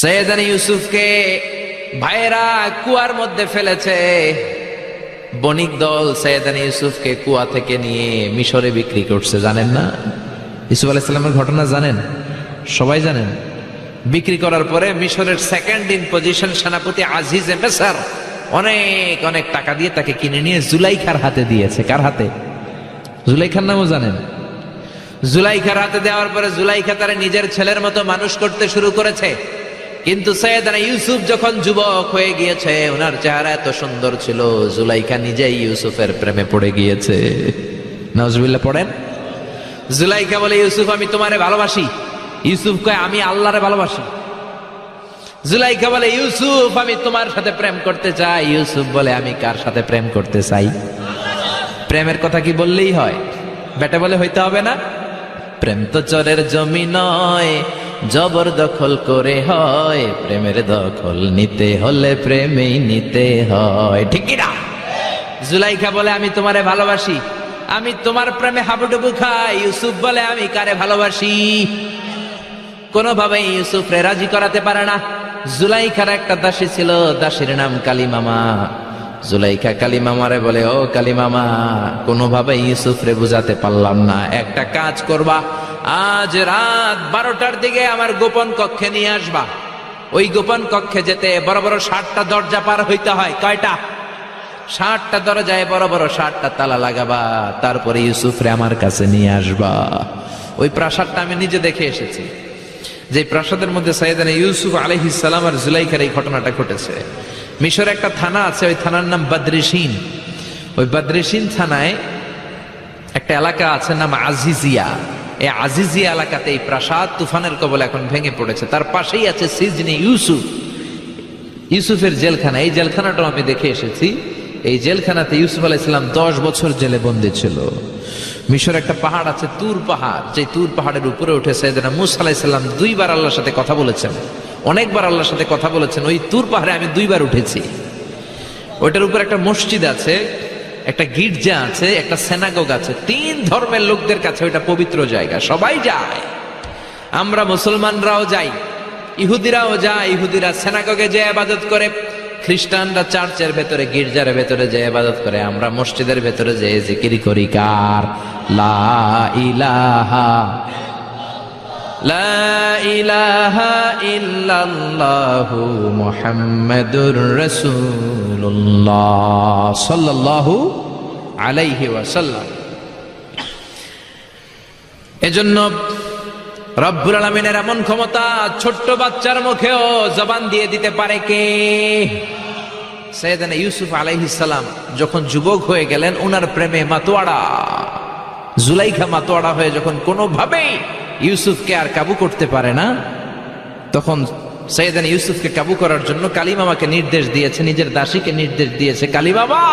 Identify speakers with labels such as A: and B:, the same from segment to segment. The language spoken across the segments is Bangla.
A: সৈয়দনা ইউসুফকে ভাইয়েরা কুয়ার মধ্যে ফেলেছে। বণিক দল সৈয়দনা ইউসুফকে কুয়া থেকে নিয়ে মিশরে বিক্রি করছে। জানেন না ইউসুফ আলাইহিস সালামের ঘটনা? জানেন, সবাই জানেন। বিক্রি করার পরে মিশরের সেকেন্ড ইন পজিশন সেনাপতি আজিজে মিসর অনেক অনেক টাকা দিয়ে তাকে কিনে নিয়ে জুলাইখার হাতে দিয়েছে। কার হাতে? জুলাইখার নামও জানেন? জুলাইখার হাতে দেওয়ার পরে জুলাইখা তার নিজের ছেলের মতো মানুষ করতে শুরু করেছে। কিন্তু সৈয়দনা ইউসুফ যখন যুবক হয়ে গিয়েছে, ওনার চেহারা এত সুন্দর ছিল, জুলাইখা নিজেই ইউসুফের প্রেমে পড়ে গিয়েছে। নাউজুবিল্লাহ পড়েন। জুলাইখা বলে, ইউসুফ আমি তোমারে ভালোবাসি। ইউসুফ কয়, আমি আল্লাহরে ভালোবাসি। জুলাইখা বলে, ইউসুফ আমি তোমার সাথে প্রেম করতে চাই। ইউসুফ বলে, আমি কার সাথে প্রেম করতে চাই? প্রেমের কথা কি বললেই হয়? বেটা বলে হইতে হবে না? প্রেম তো চরের জমি নয়, জবরদখল করে হয়। প্রেমের দখল নিতে হলে প্রেমেই নিতে হয়, ঠিক কি না? জুলাইখা বলে, আমি তোমারে ভালোবাসি, আমি তোমার প্রেমে হাবুডুবু খাই। ইউসুফ বলে, আমি কারে ভালোবাসি? কোনোভাবেই ইউসুফরে রাজি করাতে পারে না। জুলাইখার একটা দাসী ছিল, দাসীর নাম কালিমামা। জুলাইখা কালিমামারে বলে, ও কালিমামা, কোনোভাবেই ইউসুফরে বুঝাতে পারলাম না। একটা কাজ করবা, আজ রাত 12টার দিকে আমার গোপন কক্ষে নিয়ে আসবা। ওই গোপন কক্ষে যেতে বড় বড় 60টা দরজা পার হইতে হয়। কয়টা? 60টা দরজায় বড় বড় 60টা তালা লাগাবা, তারপরে ইউসুফরে আমার কাছে নিয়ে আসবা। ওই প্রাসাদটা আমি নিজে দেখে এসেছি, যে প্রাসাদের মধ্যে সৈয়দনা ইউসুফ আলাইহিস সালাম আর জুলাইখার এই ঘটনাটা ঘটেছে। মিশরে একটা থানা আছে, ওই থানার নাম বদরেশিন। ওই বদরেশিন থানায় একটা এলাকা আছে নাম আজিজিয়া। এই আজিজিয়া এলাকাতে এই প্রাসাদ তুফানের কবলে এখন ভেঙে পড়েছে। তার পাশেই আছে সিজনে ইউসুফ, ইউসুফের জেলখানা। এই জেলখানাটাও আমি দেখে এসেছি। এই জেলখানাতে ইউসুফ আলাইহিস সালাম 10 বছর জেলে বন্দী ছিল। মিশর একটা পাহাড় আছে, তুর পাহাড়। যে তুর পাহাড়ের উপরে উঠে সৈয়দনা মূসা আলাইহিস সালাম 2 বার আল্লাহর সাথে কথা বলেছেন, অনেকবার আল্লাহর সাথে কথা বলেছেন। ওই তুর পাহাড়ে আমি 2 বার উঠেছি। ওইটার উপর একটা মসজিদ আছে, একটা গির্জা আছে, একটা সিনাগোগ আছে। 3 ধর্মের লোকদের কাছে ওইটা পবিত্র জায়গা, সবাই যায়। আমরা মুসলমানরাও যাই, ইহুদিরাও যায়। ইহুদিরা সিনাগোগে যে ইবাদত করে, খ্রিস্টানরা চার্চের ভেতরে, গির্জার ভেতরে যে ইবাদত করে, আমরা মসজিদের ভেতরে যে জিকির করি কার? লা ইলাহা লা ইলাহা ইল্লাল্লাহু মুহাম্মাদুর রাসূলুল্লাহ সাল্লাল্লাহু আলাইহি ওয়াসাল্লাম। এজন্য রব্বুল আলামিনের এমন ক্ষমতা, ছোট্ট বাচ্চার মুখেও জবান দিয়ে দিতে পারে কে? সৈয়দনা ইউসুফ আলাইহিস সালাম যখন যুবক হয়ে গেলেন, ওনার প্রেমে মাতোয়ারা। জুলাইখা মাতোয়ারা হয়ে যখন কোনোভাবেই ইউসুফকে আর কাবু করতে পারে না, তখন সৈয়দনা ইউসুফকে কাবু করার জন্য কালিমামাকে নির্দেশ দিয়েছে, নিজের দাসীকে নির্দেশ দিয়েছে, কালিমামা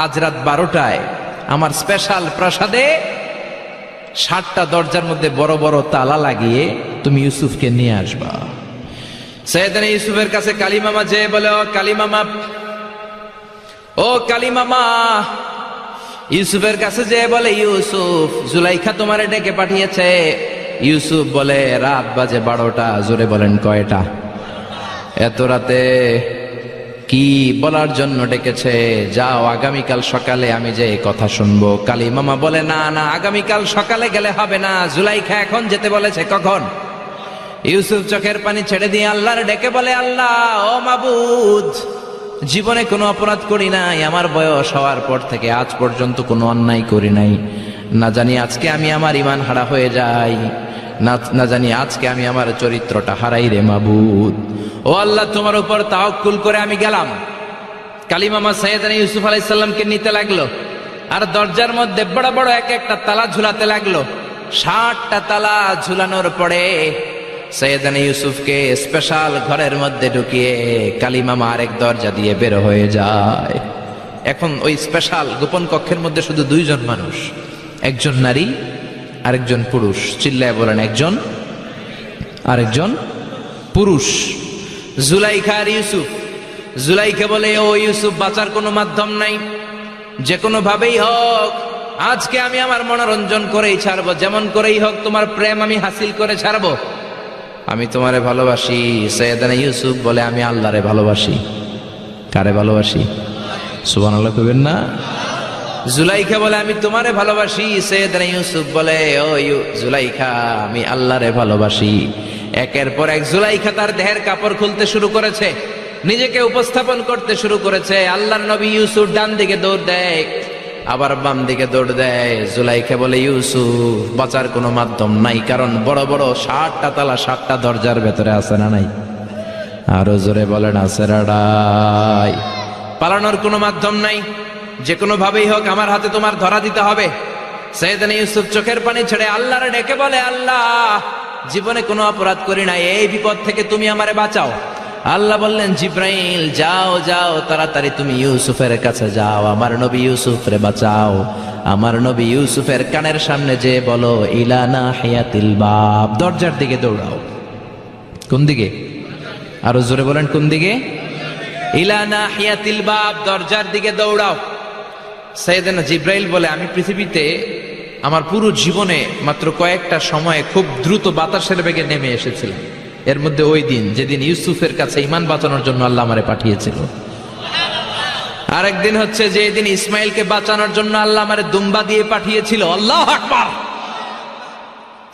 A: আজ রাত 12টায় আমার স্পেশাল প্রাসাদে 60টা দরজার মধ্যে বড় বড় তালা লাগিয়ে তুমি ইউসুফকে নিয়ে আসবা। সৈয়দনা ইউসুফের কাছে কালিমামা যে বলে, ও কালিমামা, ও কালিমামা। ইউসুফের কাছে যে বলে, ইউসুফ, জুলাইখা তোমারে ডেকে পাঠিয়েছে। ইউসুফ বলে, রাত বাজে 12টা। জোরে বলেন, কয়টা? এত রাতে কি বলার জন্য ডেকেছে? যাও, আগামীকাল সকালে আমি যে কথা শুনবো। কালিমামা বলে, না না, আগামীকাল সকালে গেলে হবে না, জুলাইখা এখন যেতে বলেছে। কখন? ইউসুফ চোখের পানি ছেড়ে দিয়ে আল্লাহর ডেকে বলে, আল্লাহ, ও মাবুদ, জীবনে কোনো অপরাধ করি নাই, আমার বয়স হওয়ার পর থেকে আজ পর্যন্ত কোনো অন্যায় করি নাই। না জানি আজকে আমি আমার ঈমান হারা হয়ে যাই, না জানি আজকে আমি আমার চরিত্রটা হারাই রে মাবুদ। ও আল্লাহ, তোমার উপর তাওয়াক্কুল করে আমি গেলাম। কালিমামা সৈয়দনা ইউসুফ আলাইহিস সালামকে নিতে লাগলো, আর দরজার মধ্যে বড় বড় এক একটা তালা ঝুলাতে লাগলো। 60টা তালা ঝুলানোর পরে সৈয়দনা ইউসুফকে স্পেশাল ঘরের মধ্যে ঢুকিয়ে কালিমামা আরেক দরজা দিয়ে বের হয়ে যায়। এখন ওই স্পেশাল গোপন কক্ষের মধ্যে শুধু 2 জন মানুষ, একজন নারী আরেকজন পুরুষ। চিল্লায় বলেন, একজন আরেকজন পুরুষ। জুলাইখা আর ইউসুফ। জুলাইখা বলে, ও ইউসুফ, বাঁচার কোনো মাধ্যম নাই, যে কোনো ভাবেই হোক আজকে আমি আমার মনোরঞ্জন করেই ছাড়বো, যেমন করেই হোক তোমার প্রেম আমি হাসিল করে ছাড়বো। আমি তোমারে ভালোবাসি। সৈয়দনা ইউসুফ বলে আমি আল্লাহরে ভালোবাসি। কারে ভালোবাসি? সুবহানাল্লাহ কইবেন না? জুলাইখা বলে আমি তোমারে ভালোবাসি। সৈয়দনা ইউসুফ বলে ও জুলাইখা আমি আল্লাহরে ভালোবাসি। একের পর এক জুলাইখা তার দেহের কাপড় খুলতে শুরু করেছে, নিজেকে উপস্থাপন করতে শুরু করেছে। আল্লাহর নবী ইউসুফ ডান দিকে দৌড় দেয়, আবার বাম দিকে দৌড় দেয়। জুলাইখা বলে ইউসুফ বাঁচার কোনো মাধ্যম নাই, কারণ বড় বড় 60টা তালা 60টা দরজার ভেতরে আছে না নাই? আরো জোরে বলেন আছে রাডাই। পালানোর কোনো মাধ্যম নাই, যে কোনো ভাবেই হোক আমার হাতে তোমার ধরা দিতে হবে। সৈয়দনা ইউসুফ চোখের পানি ছেড়ে আল্লাহরে ডেকে বলে আল্লাহ জীবনে কোনো অপরাধ করি নাই, এই বিপদ থেকে তুমি আমারে বাঁচাও। আল্লাহ বললেন জিব্রাইল যাও যাও তাড়াতাড়ি তুমি ইউসুফের কাছে যাও, আমার নবী ইউসুফরে বাঁচাও। আমার নবী ইউসুফের কানের সামনে যে বলো ইলা নাহিয়াতিল বাব, দরজার দিকে দৌড়াও। কোন দিকে? আরো জোরে বলেন কোন দিকে? ইলা নাহিয়াতিল বাব, দরজার দিকে দৌড়াও। সাইয়েদনা জিব্রাইল বলে আমি পৃথিবীতে আমার পুরো জীবনে মাত্র কয়েকটা সময়ে খুব দ্রুত বাতাসের বেগে নেমে এসেছিলাম, এর মধ্যে ওই দিন যেদিন ইউসুফের কাছে ঈমান বাঁচানোর জন্য আল্লাহ আমারে পাঠিয়েছিল। আরেকদিন হচ্ছে যে দিন ইসমাইলকে বাঁচানোর জন্য আল্লাহ আমারে দুম্বা দিয়ে পাঠিয়েছিল। আল্লাহু আকবার।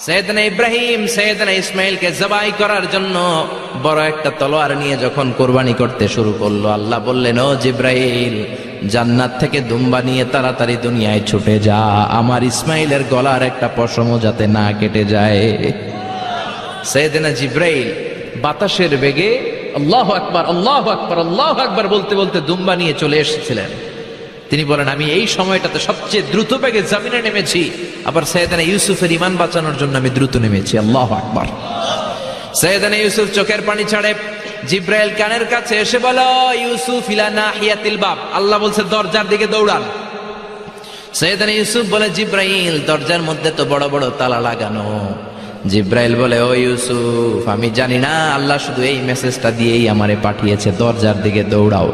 A: সৈয়দনা ইব্রাহিম সৈয়দনা ইসমাইলকে জবাই করার জন্য বড় একটা তলোয়ার নিয়ে যখন কোরবানি করতে শুরু করলো, আল্লাহ বললেন ও জিব্রাইল জান্নাত থেকে দুম্বা নিয়ে তাড়াতাড়ি দুনিয়ায় ছুটে যা, আমার ইসমাইলের গলার একটা পশমও যাতে না কেটে যায়। সৈয়দনা জিব্রাইল বাতাসের বেগে আল্লাহু আকবার আল্লাহু আকবার আল্লাহু আকবার বলতে বলতে দুম্বা নিয়ে চলে এসেছিলেন। তিনি বলেন আমি এই সময়টাতে সবচেয়ে দ্রুত বেগে জমিনে নেমেছি, আবার সৈয়দনা ইউসুফের ঈমান বাঁচানোর জন্য আমি দ্রুত নেমেছি। আল্লাহু আকবার। সৈয়দনা ইউসুফ চোখের পানি ছাড়ে, জিব্রাইল কানের কাছে এসে বলো ইউসুফ ইলা নাহিয়াতিল বাব, আল্লাহ বলছে দরজার দিকে দৌড়ান। সৈয়দনা ইউসুফ বলে জিব্রাইল দরজার মধ্যে তো বড় বড় তালা লাগানো। জিব্রাইল বলে ও ইউসুফ আমি জানি না, আল্লাহ শুধু এই মেসেজটা দিয়েই আমারে পাঠিয়েছে, দরজার দিকে দৌড়াও।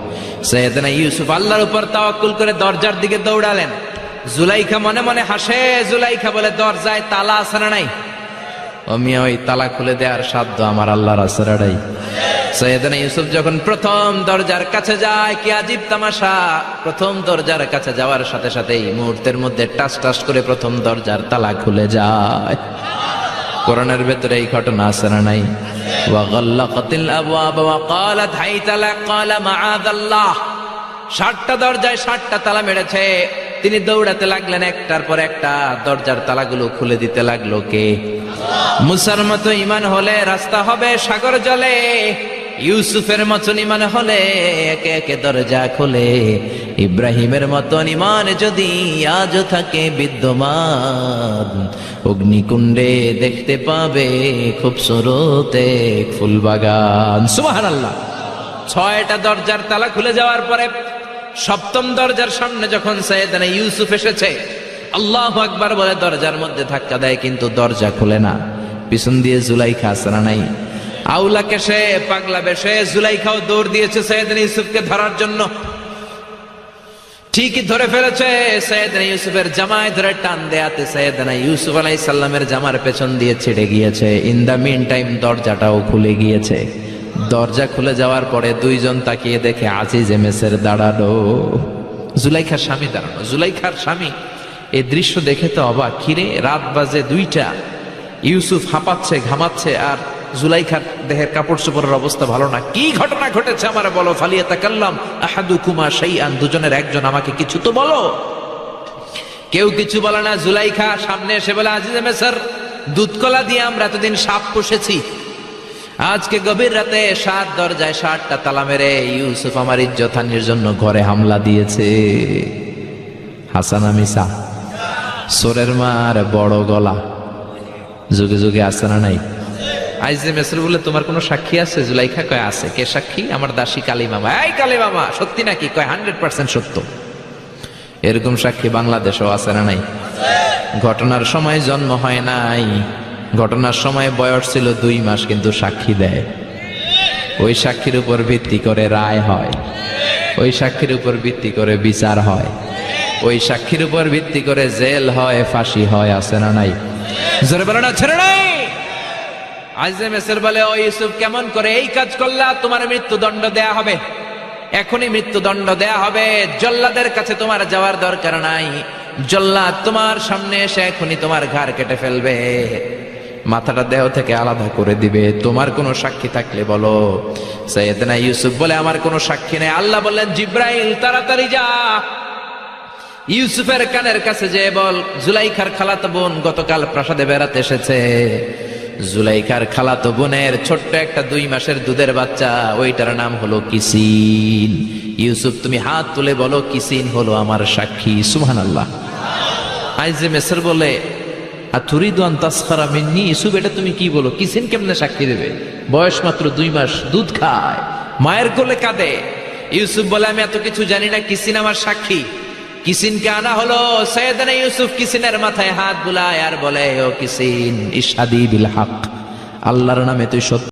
A: সৈয়দনা ইউসুফ আল্লাহর উপর তাওয়াক্কুল করে দরজার দিকে দৌড়ালেন। জুলাইখা মনে মনে হাসে। জুলাইখা বলে দরজায় তালা আছে না নাই? ও মিয়া ওই তালা খুলে দেওয়ার সাধ্য আমার আল্লাহর আছে না নাই? সৈয়দনা ইউসুফ যখন প্রথম দরজার কাছে যায়, কি আজীব তামাশা, প্রথম দরজার কাছে যাওয়ার সাথে সাথেই মুহূর্তের মধ্যে টাস টাস করে প্রথম দরজার তালা খুলে যায়। কোরআনের ভেতরে এই ঘটনা আছে না নাই? ওয়া গাল্লাকাতিল আবওয়াব ওয়া ক্বালাত হাইতা লাক ক্বালা মাআযাল্লাহ। 60টা দরজায় 60টা তালা মেরেছে। তিনি দৌড়াতে লাগলেন, একটার পর একটা দরজার তালাগুলো খুলে দিতে লাগলো কে? মুসার মতো ঈমান হলে রাস্তা হবে সাগর জলে, ইউসুফের মতন ঈমান হলে একে একে দরজা খোলে। ইব্রাহিমের মতন ঈমান যদি আজও থাকে বিদ্যমান, অগ্নিকুণ্ডে দেখতে পাবে খুবসুরত এক ফুলবাগান। সুবহানাল্লাহ। 6টা দরজার তালা খুলে যাওয়ার পরে 7ম দরজার সামনে যখন সৈয়দনা ইউসুফ এসেছে, আল্লাহু আকবার বলে দরজার মধ্যে ধাক্কা দেয়, কিন্তু দরজা খুলে না। পিছন দিয়ে জুলাইখা আসরা নাই, আউলা কেশে পাগলা বেশে জুলাইখাও দৌড় দিয়েছে সৈয়দনা ইউসুফকে ধরার জন্য। ঠিকই ধরে ফেলেছে। সৈয়দনা ইউসুফের জামায় ধরে টান দেয়াতে সৈয়দনা ইউসুফ আলাইহিস সালামের জামার পেছন দিয়ে ছিঁড়ে গিয়েছে। ইন দা মিন টাইম দরজাটাও খুলে গিয়েছে। দরজা খুলে যাওয়ার পরে দুইজন তাকিয়ে দেখে আজিজে মেসের দাঁড়ানো, জুলাইখার স্বামী দাঁড়ানো। জুলাইখার স্বামী এই দৃশ্য দেখে তো অবাক, কিরে রাত বাজে 2টা, ইউসুফ হাঁপাচ্ছে ঘামাচ্ছে আর জুলাইখার দেহের কাপড় চোপড়ের অবস্থা ভালো না, কি ঘটনা ঘটেছে আমার বলো। ফালিয়াতাকাল্লাম আহাদুকুমা শাইআন, দুজনের একজন আমাকে কিছু তো বলো। কেউ কিছু বলে না। জুলাইখা সামনে এসে বলে আজিজে মেসর, দুধকলা দিয়ে আমরা এতদিন সাপ পুষেছি, আজকে গভীর রাতে 7 দরজায় 60টা তালা মেরে ইউসুফ আমার ইজ্জতহানির জন্য ঘরে হামলা দিয়েছে। হাসানা মিসা, সোরের মার বড় গলা, যুগে যুগে আছে না নাই? আইজে মেসর বলে তোমার কোনো সাক্ষী আছে? জুলাইখা কয় আছে। কে সাক্ষী? আমার দাসী কালী মামা। এই কালী মামা সত্যি নাকি? কয় 100% সত্য। এরকম সাক্ষী বাংলাদেশও আছে না নাই? ঘটনার সময় জন্ম হয় নাই, ঘটনার সময় বয়স ছিল 2 মাস, কিন্তু সাক্ষী দেয়। ওই সাক্ষীর উপর ভিত্তি করে রায় হয়, ওই সাক্ষীর উপর ভিত্তি করে বিচার হয়, ওই সাক্ষীর উপর ভিত্তি করে জেল হয়, ফাঁসি হয়। আছে না নাই? জোরে বলো না, ছেড়ে নাই। আজিজে মিসর বলে, ও ইউসুফ, কেমন করে এই কাজ করলা? তোমার মৃত্যুদণ্ড দেয়া হবে, এখনই মৃত্যুদণ্ড দেয়া হবে। জল্লাদের কাছে তোমার যাওয়ার দরকার নাই, জল্লাদ তোমার সামনে এসে এখনই তোমার ঘাড় কেটে ফেলবে, মাথাটা দেহ থেকে আলাদা করে দিবে। তোমার কোনো সাক্ষী থাকলে বলো। সাইয়েদনা ইউসুফ বলে, আমার কোনো সাক্ষী নেই। আল্লাহ বললেন, জিব্রাইল তাড়াতাড়ি যা, ইউসুফের কানের কাছে যে বল, জুলাইখার খালাতো বোন গতকাল প্রাসাদে বেড়াতে এসেছে। জুলাইখার খালাতো বোনের ছোট্ট একটা 2 মাসের দুধের বাচ্চা, ওইটার নাম হলো কিসিন। ইউসুফ, তুমি হাত তুলে বলো, কিসিন হলো আমার সাক্ষী। সুবহানাল্লাহ। আইজে মিসর বলে, আতুরিদু আন তাসখারা মিন্নি? ইউসুফ, এটা তুমি কি বলো? কিসিন কেমনে সাক্ষী দেবে? বয়স মাত্র 2 মাস, দুধ খায়, মায়ের কোলে কাঁদে। ইউসুফ বলে, আমি এত কিছু জানি না, কিসিন আমার সাক্ষী। কিসিনকে আনা হলো। সাইয়েদনা ইউসুফ কিসিনের মাথায় হাত বুলায় আর বলে, ও কিসিন, ইশহাদি বিল হক, আল্লাহর নামে তুই সত্য